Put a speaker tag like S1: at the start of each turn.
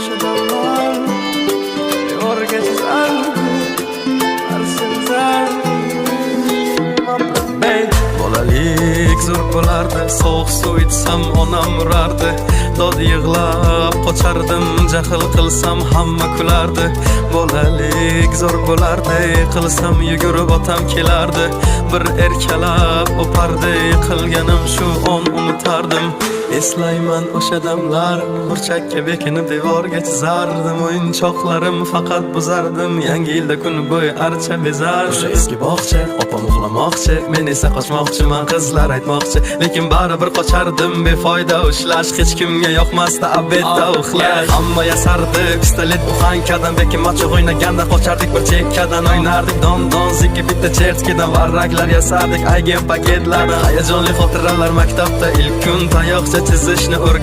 S1: o'sha damlar devorga chizardim arsizlar. Bolalik zo'r bo'lardi, sovuq suv ichsam onam urardi. Dod yig'lab qochardim, jahl qilsam hamma kulardi. Bolalik zo'r bo'lardi, qilsam yugurib otam kelardi. Bir erkalab o'pardi, qilganim shu on unutardim. Eslayman o'sha damlar, burchakka bekinib devorga chizardim. O'yinchoqlarim faqat buzardim, yangi yilda kun bo'yi archa bezardim. O'sha eski bog'cha, opam uxlamoqchi, men esa qochmoqchiman, qizlar aytmoqchi. Lekin baribir qochardim, befoyda ushlash, hech kimga yoqmasdi abedda uxlash. Hamma yasardi, pistolet buxankadan, bekin machoq o'ynaganda qochardik bir chekkadan. O'ynardik don zikki bitta chertkidan, varraklar yasardik aygen paketlardan. Hayajonli xotiralar maktabda ilk kun tayoqcha chizishni o'rgan.